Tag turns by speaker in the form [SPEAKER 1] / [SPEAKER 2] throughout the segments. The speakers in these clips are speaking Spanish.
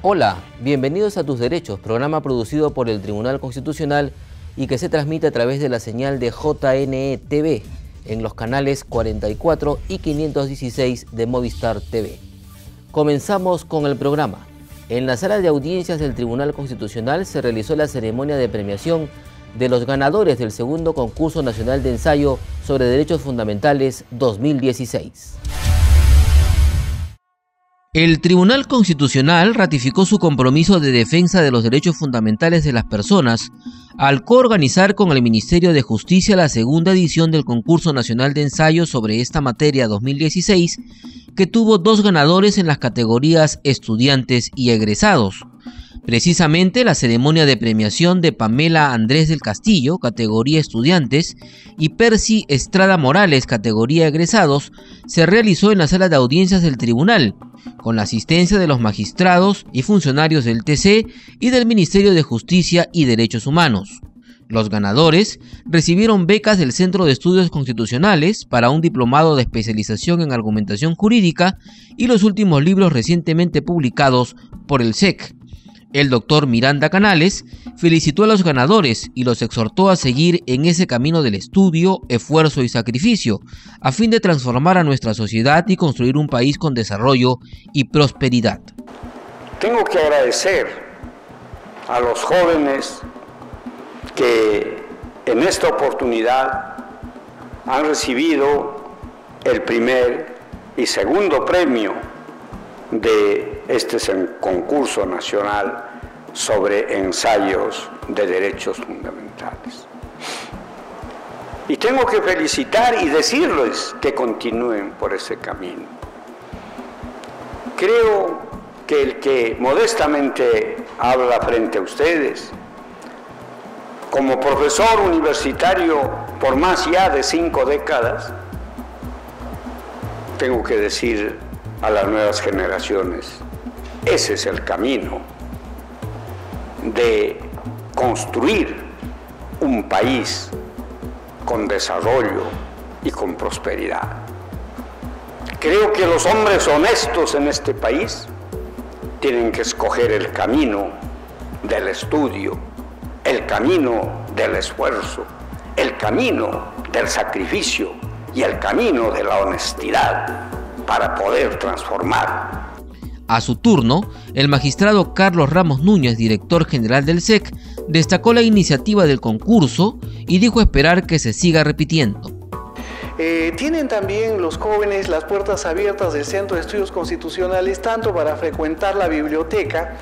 [SPEAKER 1] Hola, bienvenidos a Tus Derechos, programa producido por el Tribunal Constitucional y que se transmite a través de la señal de JNE TV en los canales 44 y 516 de Movistar TV. Comenzamos con el programa. En la sala de audiencias del Tribunal Constitucional se realizó la ceremonia de premiación de los ganadores del segundo concurso nacional de ensayo sobre derechos fundamentales 2016. El Tribunal Constitucional ratificó su compromiso de defensa de los derechos fundamentales de las personas al coorganizar con el Ministerio de Justicia la segunda edición del concurso nacional de ensayo sobre esta materia 2016, que tuvo 2 ganadores en las categorías estudiantes y egresados. Precisamente la ceremonia de premiación de Pamela Andrés del Castillo, categoría estudiantes, y Percy Estrada Morales, categoría egresados, se realizó en la sala de audiencias del tribunal, con la asistencia de los magistrados y funcionarios del TC y del Ministerio de Justicia y Derechos Humanos. Los ganadores recibieron becas del Centro de Estudios Constitucionales para un diplomado de especialización en argumentación jurídica y los últimos libros recientemente publicados por el SEC. El doctor Miranda Canales felicitó a los ganadores y los exhortó a seguir en ese camino del estudio, esfuerzo y sacrificio, a fin de transformar a nuestra sociedad y construir un país con desarrollo y prosperidad.
[SPEAKER 2] Tengo que agradecer a los jóvenes que en esta oportunidad han recibido el primer y segundo premio de este concurso nacional sobre ensayos de derechos fundamentales. Y tengo que felicitar y decirles que continúen por ese camino. Creo que el que modestamente habla frente a ustedes, como profesor universitario por más ya de 5 décadas, tengo que decir a las nuevas generaciones, ese es el camino de construir un país con desarrollo y con prosperidad. Creo que los hombres honestos en este país tienen que escoger el camino del estudio, el camino del esfuerzo, el camino del sacrificio y el camino de la honestidad para poder transformar.
[SPEAKER 1] A su turno, el magistrado Carlos Ramos Núñez, director general del SEC, destacó la iniciativa del concurso y dijo esperar que se siga repitiendo.
[SPEAKER 3] Tienen también los jóvenes las puertas abiertas del Centro de Estudios Constitucionales, tanto para frecuentar la biblioteca,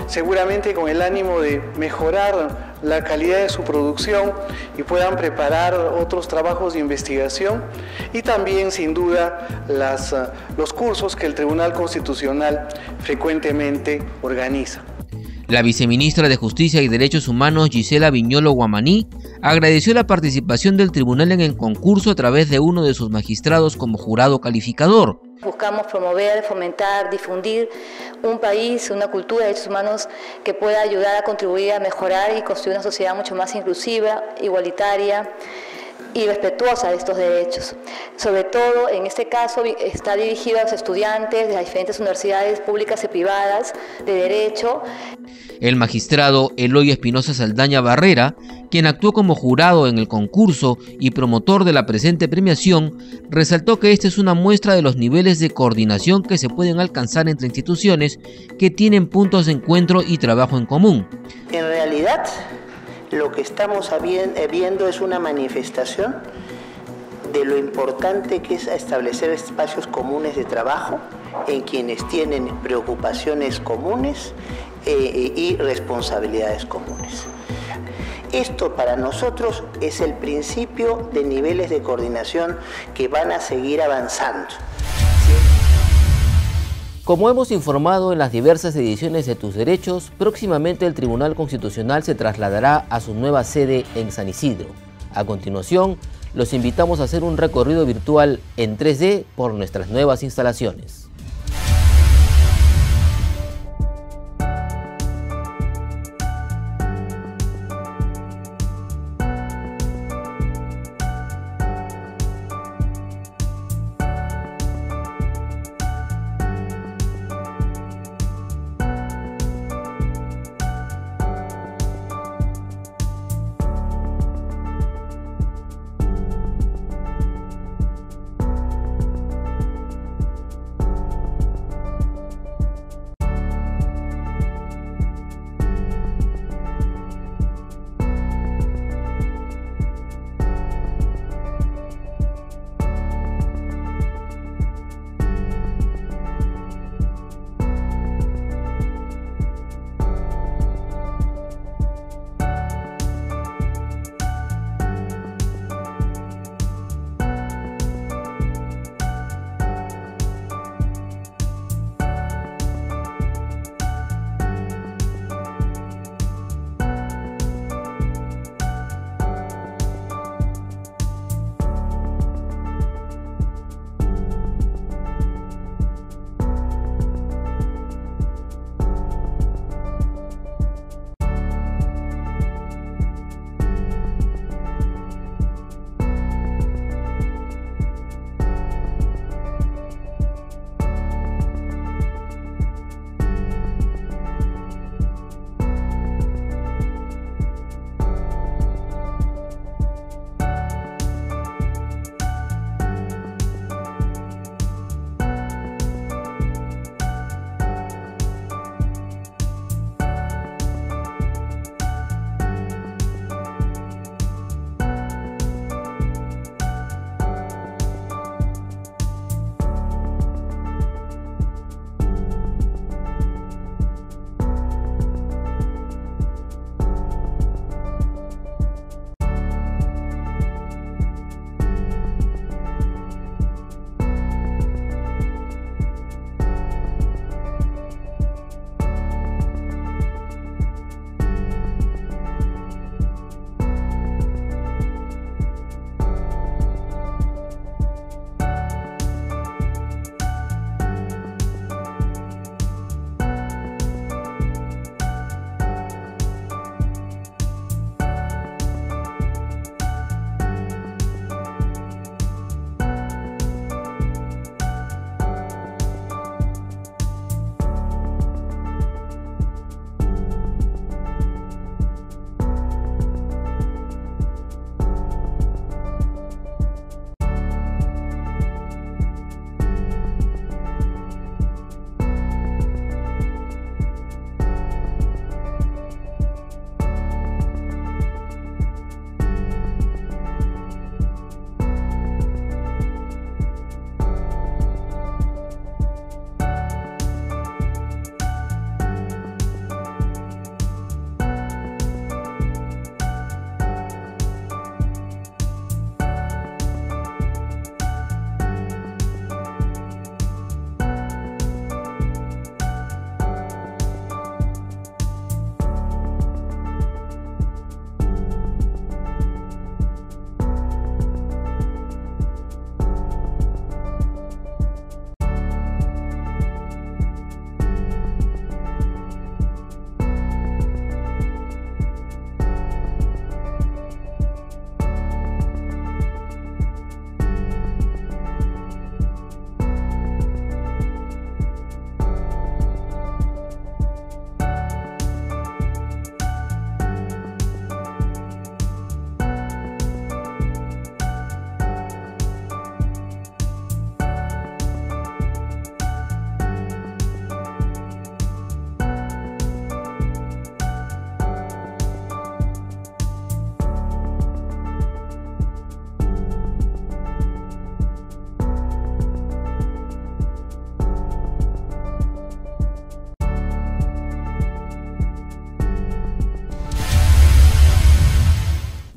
[SPEAKER 3] seguramente con el ánimo de mejorar la calidad de su producción y puedan preparar otros trabajos de investigación, y también sin duda los cursos que el Tribunal Constitucional frecuentemente organiza.
[SPEAKER 1] La viceministra de Justicia y Derechos Humanos, Gisela Viñolo Guamaní, agradeció la participación del tribunal en el concurso a través de uno de sus magistrados como jurado calificador.
[SPEAKER 4] Buscamos promover, fomentar, difundir un país, una cultura de derechos humanos que pueda ayudar a contribuir a mejorar y construir una sociedad mucho más inclusiva, igualitaria y respetuosa de estos derechos. Sobre todo, en este caso, está dirigido a los estudiantes de las diferentes universidades públicas y privadas de Derecho.
[SPEAKER 1] El magistrado Eloy Espinosa Saldaña Barrera, quien actuó como jurado en el concurso y promotor de la presente premiación, resaltó que esta es una muestra de los niveles de coordinación que se pueden alcanzar entre instituciones que tienen puntos de encuentro y trabajo en común.
[SPEAKER 5] En realidad, lo que estamos viendo es una manifestación de lo importante que es establecer espacios comunes de trabajo en quienes tienen preocupaciones comunes y responsabilidades comunes. Esto para nosotros es el principio de niveles de coordinación que van a seguir avanzando.
[SPEAKER 1] Como hemos informado en las diversas ediciones de Tus Derechos, próximamente el Tribunal Constitucional se trasladará a su nueva sede en San Isidro. A continuación, los invitamos a hacer un recorrido virtual en 3D por nuestras nuevas instalaciones.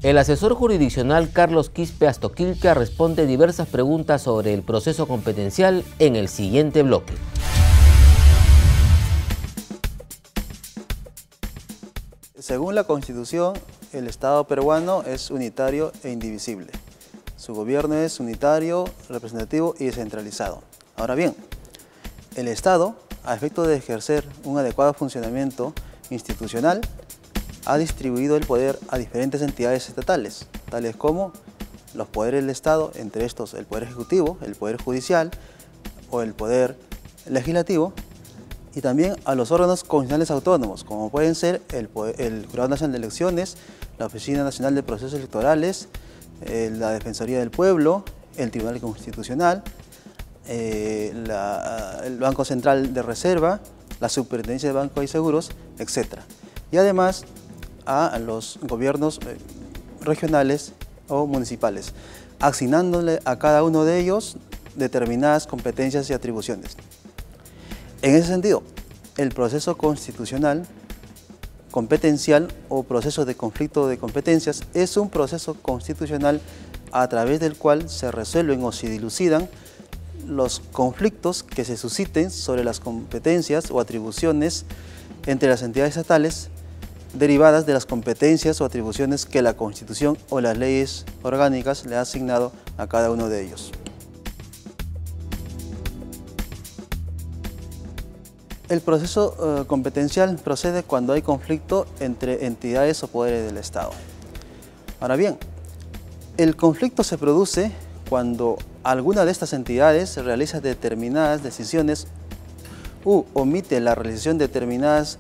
[SPEAKER 1] El asesor jurisdiccional Carlos Quispe Astoquilca responde diversas preguntas sobre el proceso competencial en el siguiente bloque.
[SPEAKER 6] Según la Constitución, el Estado peruano es unitario e indivisible. Su gobierno es unitario, representativo y descentralizado. Ahora bien, el Estado, a efecto de ejercer un adecuado funcionamiento institucional, ha distribuido el poder a diferentes entidades estatales, tales como los poderes del Estado, entre estos el Poder Ejecutivo, el Poder Judicial o el Poder Legislativo, y también a los órganos constitucionales autónomos, como pueden ser el Jurado Nacional de Elecciones, la Oficina Nacional de Procesos Electorales, la Defensoría del Pueblo, el Tribunal Constitucional, el Banco Central de Reserva, la Superintendencia de Bancos y Seguros, etc. Y además a los gobiernos regionales o municipales, asignándole a cada uno de ellos determinadas competencias y atribuciones. En ese sentido, el proceso constitucional competencial o proceso de conflicto de competencias es un proceso constitucional a través del cual se resuelven o se dilucidan los conflictos que se susciten sobre las competencias o atribuciones entre las entidades estatales derivadas de las competencias o atribuciones que la Constitución o las leyes orgánicas le ha asignado a cada uno de ellos. El proceso competencial procede cuando hay conflicto entre entidades o poderes del Estado. Ahora bien, el conflicto se produce cuando alguna de estas entidades realiza determinadas decisiones u omite la realización de determinadas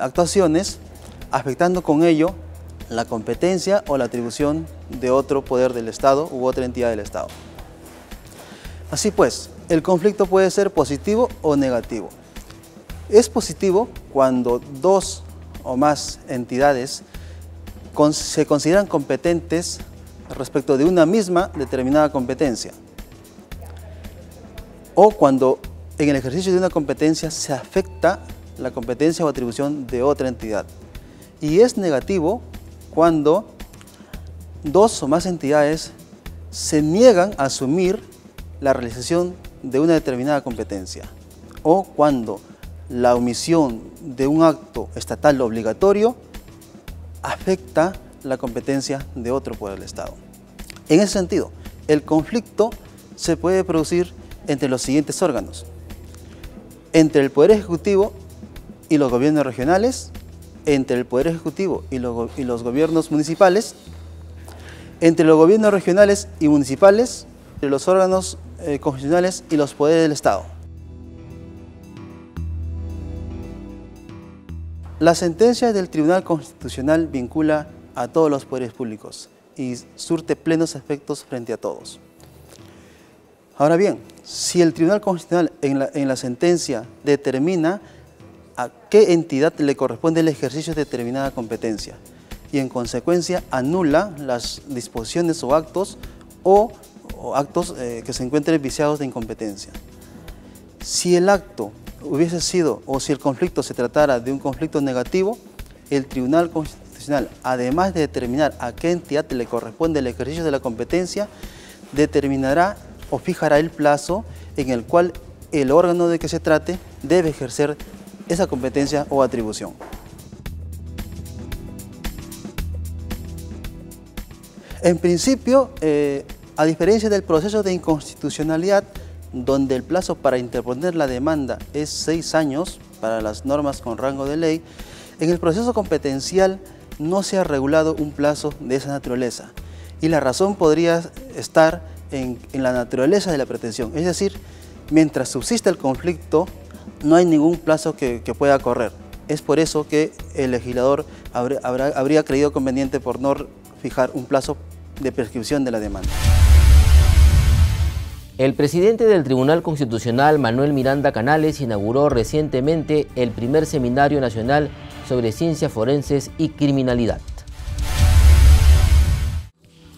[SPEAKER 6] actuaciones, afectando con ello la competencia o la atribución de otro poder del Estado u otra entidad del Estado. Así pues, el conflicto puede ser positivo o negativo. Es positivo cuando dos o más entidades se consideran competentes respecto de una misma determinada competencia, o cuando en el ejercicio de una competencia se afecta la competencia o atribución de otra entidad. Y es negativo cuando dos o más entidades se niegan a asumir la realización de una determinada competencia, o cuando la omisión de un acto estatal obligatorio afecta la competencia de otro poder del Estado. En ese sentido, el conflicto se puede producir entre los siguientes órganos: entre el Poder Ejecutivo y los gobiernos regionales, entre el Poder Ejecutivo y los gobiernos municipales, entre los gobiernos regionales y municipales, entre los órganos constitucionales y los poderes del Estado. La sentencia del Tribunal Constitucional vincula a todos los poderes públicos y surte plenos efectos frente a todos. Ahora bien, si el Tribunal Constitucional en la sentencia determina a qué entidad le corresponde el ejercicio de determinada competencia y en consecuencia anula las disposiciones o actos que se encuentren viciados de incompetencia. Si el acto hubiese sido, o si el conflicto se tratara de un conflicto negativo, el Tribunal Constitucional, además de determinar a qué entidad le corresponde el ejercicio de la competencia, determinará o fijará el plazo en el cual el órgano de que se trate debe ejercer esa competencia o atribución. En principio, a diferencia del proceso de inconstitucionalidad, donde el plazo para interponer la demanda es 6 años para las normas con rango de ley, en el proceso competencial no se ha regulado un plazo de esa naturaleza. Y la razón podría estar en la naturaleza de la pretensión. Es decir, mientras subsista el conflicto, no hay ningún plazo que pueda correr. Es por eso que el legislador habría creído conveniente por no fijar un plazo de prescripción de la demanda.
[SPEAKER 1] El presidente del Tribunal Constitucional, Manuel Miranda Canales, inauguró recientemente el primer Seminario Nacional sobre Ciencias Forenses y Criminalidad.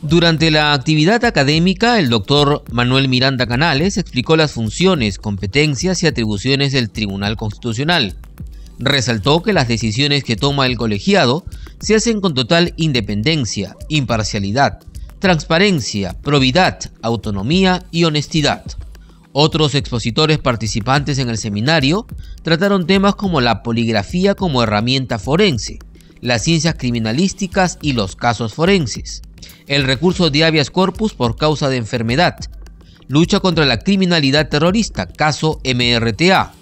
[SPEAKER 1] Durante la actividad académica, el doctor Manuel Miranda Canales explicó las funciones, competencias y atribuciones del Tribunal Constitucional. Resaltó que las decisiones que toma el colegiado se hacen con total independencia, imparcialidad, transparencia, probidad, autonomía y honestidad. Otros expositores participantes en el seminario trataron temas como la poligrafía como herramienta forense, las ciencias criminalísticas y los casos forenses, el recurso de habeas corpus por causa de enfermedad, lucha contra la criminalidad terrorista, caso MRTA,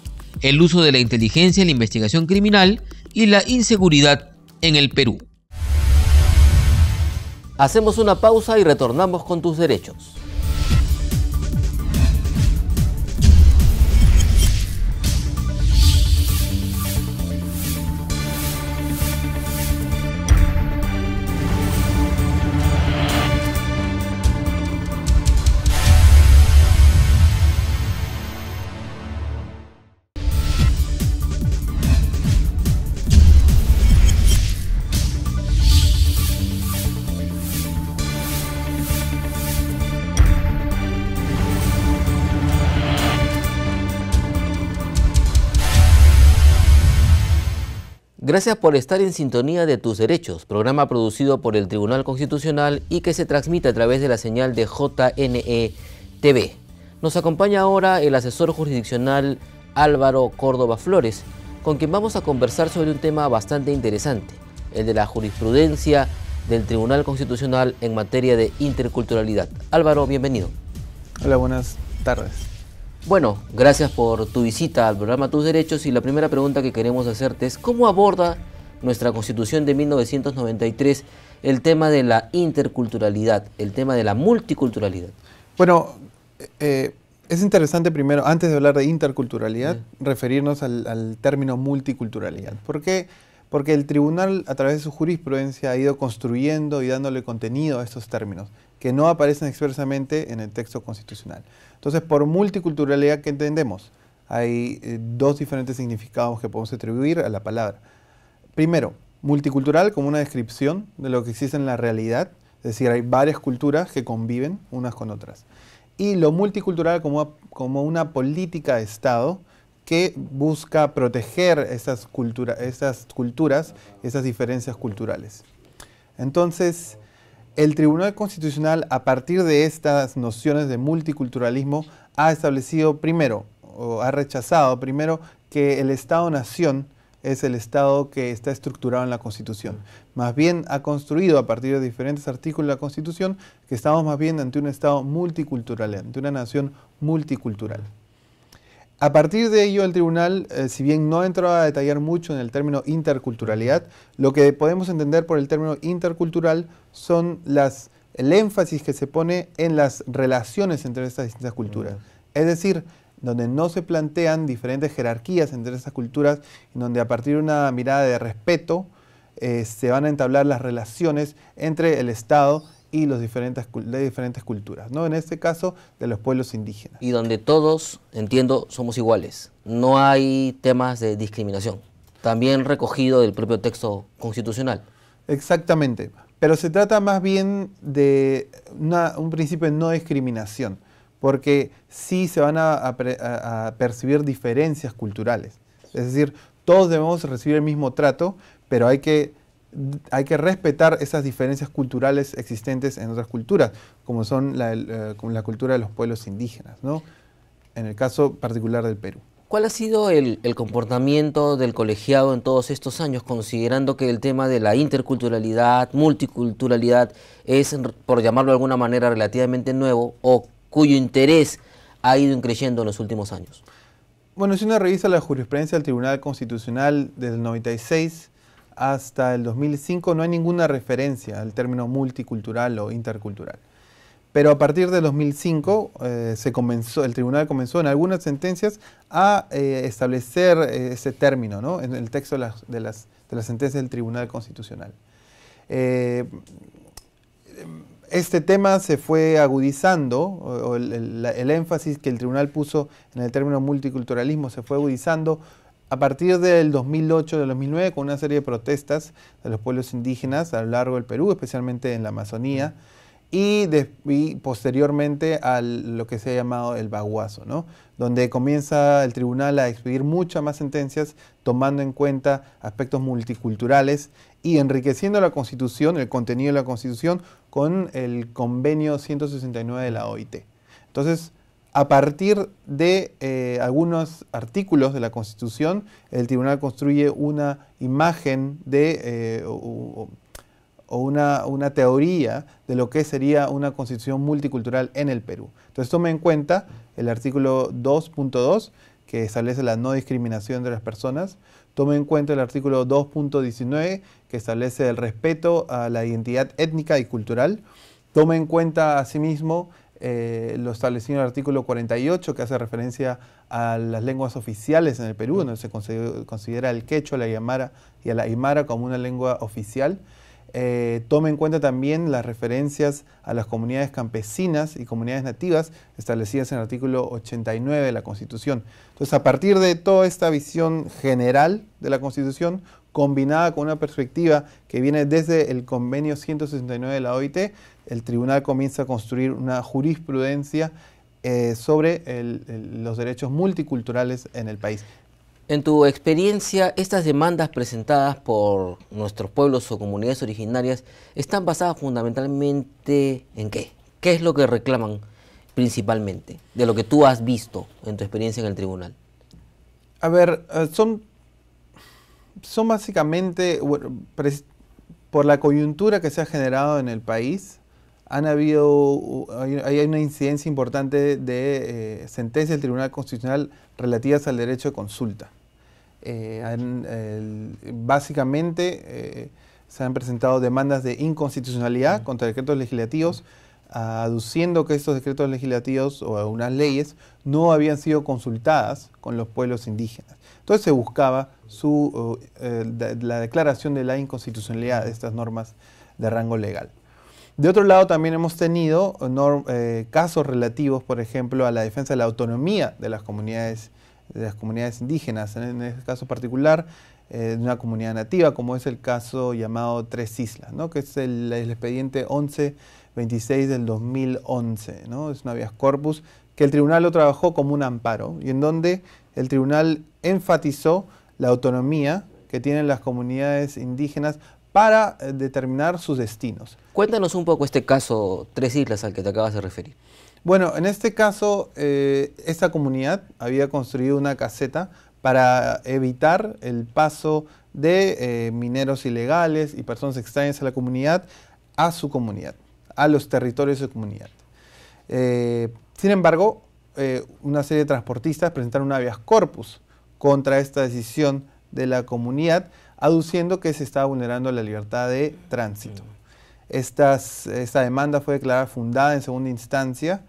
[SPEAKER 1] el uso de la inteligencia en la investigación criminal y la inseguridad en el Perú.
[SPEAKER 7] Hacemos una pausa y retornamos con tus derechos. Gracias por estar en sintonía de Tus Derechos, programa producido por el Tribunal Constitucional y que se transmite a través de la señal de JNE TV. Nos acompaña ahora el asesor jurisdiccional Álvaro Córdoba Flores, con quien vamos a conversar sobre un tema bastante interesante, el de la jurisprudencia del Tribunal Constitucional en materia de interculturalidad. Álvaro, bienvenido.
[SPEAKER 8] Hola, buenas tardes.
[SPEAKER 7] Bueno, gracias por tu visita al programa Tus Derechos y la primera pregunta que queremos hacerte es ¿cómo aborda nuestra Constitución de 1993 el tema de la interculturalidad, el tema de la multiculturalidad?
[SPEAKER 8] Bueno, es interesante primero, antes de hablar de interculturalidad, referirnos al término multiculturalidad. ¿Por qué? Porque el tribunal, a través de su jurisprudencia, ha ido construyendo y dándole contenido a estos términos, que no aparecen expresamente en el texto constitucional. Entonces, por multiculturalidad, ¿qué entendemos? Hay dos diferentes significados que podemos atribuir a la palabra. Primero, multicultural como una descripción de lo que existe en la realidad, es decir, hay varias culturas que conviven unas con otras. Y lo multicultural como una política de Estado que busca proteger esas culturas, esas diferencias culturales. Entonces, el Tribunal Constitucional, a partir de estas nociones de multiculturalismo, ha establecido primero, o ha rechazado primero, que el Estado-Nación es el Estado que está estructurado en la Constitución. Más bien ha construido, a partir de diferentes artículos de la Constitución, que estamos más bien ante un Estado multicultural, ante una nación multicultural. A partir de ello, el tribunal, si bien no ha entrado a detallar mucho en el término interculturalidad, lo que podemos entender por el término intercultural son el énfasis que se pone en las relaciones entre estas distintas culturas. Es decir, donde no se plantean diferentes jerarquías entre estas culturas, y donde a partir de una mirada de respeto se van a entablar las relaciones entre el Estado y las diferentes culturas, ¿no? En este caso, de los pueblos indígenas.
[SPEAKER 7] Y donde todos, entiendo, somos iguales. No hay temas de discriminación. También recogido del propio texto constitucional.
[SPEAKER 8] Exactamente. Pero se trata más bien de un principio de no discriminación, porque sí se van a percibir diferencias culturales. Es decir, todos debemos recibir el mismo trato, pero hay que respetar esas diferencias culturales existentes en otras culturas, como son la cultura de los pueblos indígenas, ¿no? En el caso particular del Perú.
[SPEAKER 7] ¿Cuál ha sido el comportamiento del colegiado en todos estos años, considerando que el tema de la interculturalidad, multiculturalidad, es, por llamarlo de alguna manera, relativamente nuevo, o cuyo interés ha ido creciendo en los últimos años?
[SPEAKER 8] Bueno, si uno revisa la jurisprudencia del Tribunal Constitucional desde el 96 hasta el 2005, no hay ninguna referencia al término multicultural o intercultural. Pero a partir de 2005 el tribunal comenzó en algunas sentencias a establecer ese término, ¿no? En el texto de las sentencias del Tribunal Constitucional. Este tema se fue agudizando, o el énfasis que el tribunal puso en el término multiculturalismo se fue agudizando a partir del 2008, del 2009, con una serie de protestas de los pueblos indígenas a lo largo del Perú, especialmente en la Amazonía, y posteriormente a lo que se ha llamado el baguazo, ¿no? Donde comienza el tribunal a expedir muchas más sentencias tomando en cuenta aspectos multiculturales y enriqueciendo la Constitución, el contenido de la Constitución, con el convenio 169 de la OIT. Entonces, a partir de algunos artículos de la Constitución, el tribunal construye una imagen de una teoría de lo que sería una constitución multicultural en el Perú. Entonces tome en cuenta el artículo 2.2, que establece la no discriminación de las personas. Tome en cuenta el artículo 2.19, que establece el respeto a la identidad étnica y cultural. Tome en cuenta, asimismo, lo establecido en el artículo 48, que hace referencia a las lenguas oficiales en el Perú, donde se considera el quechua, la aymara y la aymara como una lengua oficial. Tome en cuenta también las referencias a las comunidades campesinas y comunidades nativas establecidas en el artículo 89 de la Constitución. Entonces, a partir de toda esta visión general de la Constitución, combinada con una perspectiva que viene desde el convenio 169 de la OIT, el tribunal comienza a construir una jurisprudencia sobre los derechos multiculturales en el país.
[SPEAKER 7] En tu experiencia, estas demandas presentadas por nuestros pueblos o comunidades originarias están basadas fundamentalmente ¿en qué? ¿Qué es lo que reclaman principalmente, de lo que tú has visto en tu experiencia en el tribunal?
[SPEAKER 8] A ver, son básicamente, por la coyuntura que se ha generado en el país, hay una incidencia importante de sentencias del Tribunal Constitucional relativas al derecho de consulta. Básicamente se han presentado demandas de inconstitucionalidad contra decretos legislativos, aduciendo que estos decretos legislativos o unas leyes no habían sido consultadas con los pueblos indígenas. Entonces se buscaba la declaración de la inconstitucionalidad de estas normas de rango legal. De otro lado, también hemos tenido casos relativos, por ejemplo, a la defensa de la autonomía de las comunidades indígenas, en este caso particular, de una comunidad nativa, como es el caso llamado Tres Islas, ¿no? Que es el expediente 1126 del 2011, ¿no? Es un habeas corpus que el tribunal lo trabajó como un amparo y en donde el tribunal enfatizó la autonomía que tienen las comunidades indígenas para determinar sus destinos.
[SPEAKER 7] Cuéntanos un poco este caso Tres Islas al que te acabas de referir.
[SPEAKER 8] Bueno, en este caso, esta comunidad había construido una caseta para evitar el paso de mineros ilegales y personas extrañas a la comunidad, a su comunidad, a los territorios de su comunidad. Sin embargo, una serie de transportistas presentaron un habeas corpus contra esta decisión de la comunidad, aduciendo que se estaba vulnerando la libertad de tránsito. Esta demanda fue declarada fundada en segunda instancia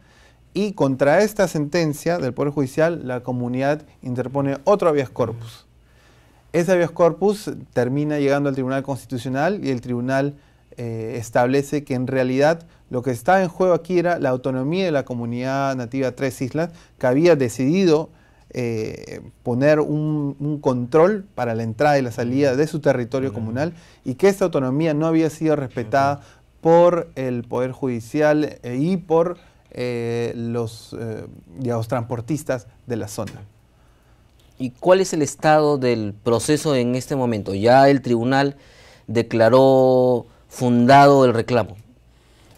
[SPEAKER 8] y contra esta sentencia del Poder Judicial la comunidad interpone otro habeas corpus. Ese habeas corpus termina llegando al Tribunal Constitucional y el tribunal establece que en realidad lo que estaba en juego aquí era la autonomía de la comunidad nativa Tres Islas, que había decidido poner un control para la entrada y la salida de su territorio comunal y que esta autonomía no había sido respetada por el Poder Judicial y por los transportistas de la zona.
[SPEAKER 7] ¿Y cuál es el estado del proceso en este momento? ¿Ya el tribunal declaró fundado el reclamo?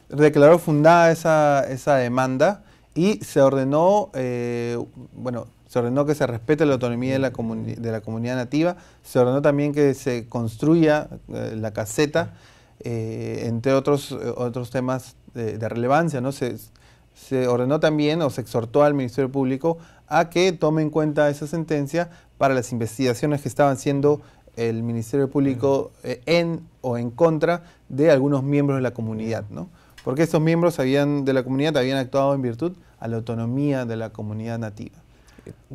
[SPEAKER 8] Declaró fundada esa demanda y se ordenó, se ordenó que se respete la autonomía de la comunidad nativa, se ordenó también que se construya la caseta, entre otros temas de relevancia, ¿no? Se ordenó también o se exhortó al Ministerio Público a que tome en cuenta esa sentencia para las investigaciones que estaban haciendo el Ministerio Público en contra de algunos miembros de la comunidad, ¿no? Porque estos miembros de la comunidad habían actuado en virtud a la autonomía de la comunidad nativa.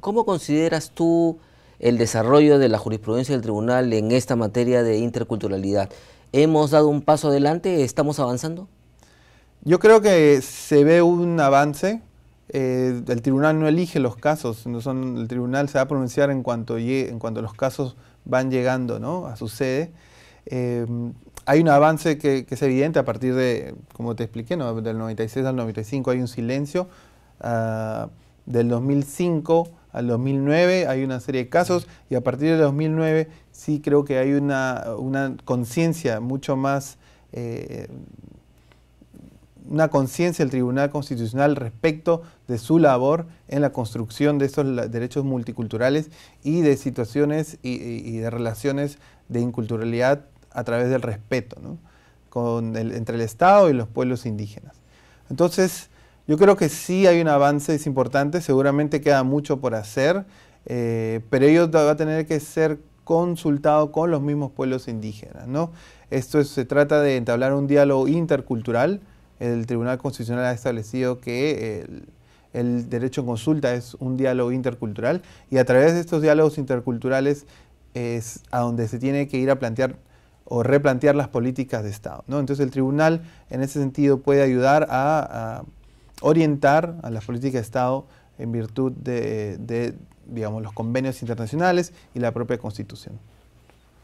[SPEAKER 7] ¿Cómo consideras tú el desarrollo de la jurisprudencia del tribunal en esta materia de interculturalidad? ¿Hemos dado un paso adelante? ¿Estamos avanzando?
[SPEAKER 8] Yo creo que se ve un avance. El tribunal no elige los casos, el tribunal se va a pronunciar en cuanto los casos van llegando, ¿no?, a su sede. hay un avance que es evidente a partir de, como te expliqué, ¿no? Del 96 al 95 hay un silencio, del 2005 al 2009 hay una serie de casos, y a partir del 2009 sí creo que hay una conciencia mucho más, una conciencia del Tribunal Constitucional respecto de su labor en la construcción de estos derechos multiculturales y de situaciones y de relaciones de inculturalidad a través del respeto, ¿no? Entre el Estado y los pueblos indígenas. Entonces, yo creo que sí hay un avance, es importante, seguramente queda mucho por hacer, pero ello va a tener que ser consultado con los mismos pueblos indígenas, ¿no? Se trata de entablar un diálogo intercultural. El Tribunal Constitucional ha establecido que el derecho en consulta es un diálogo intercultural, y a través de estos diálogos interculturales es a donde se tiene que ir a plantear o replantear las políticas de Estado, ¿no? Entonces el tribunal en ese sentido puede ayudar a orientar a las políticas de Estado en virtud de digamos, los convenios internacionales y la propia Constitución.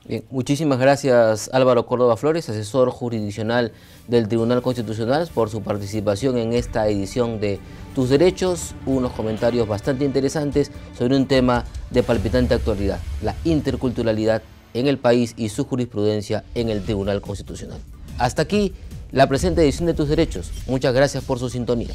[SPEAKER 7] Bien, muchísimas gracias Álvaro Córdoba Flores, asesor jurisdiccional del Tribunal Constitucional, por su participación en esta edición de Tus Derechos, unos comentarios bastante interesantes sobre un tema de palpitante actualidad, la interculturalidad en el país y su jurisprudencia en el Tribunal Constitucional. Hasta aquí la presente edición de Tus Derechos. Muchas gracias por su sintonía.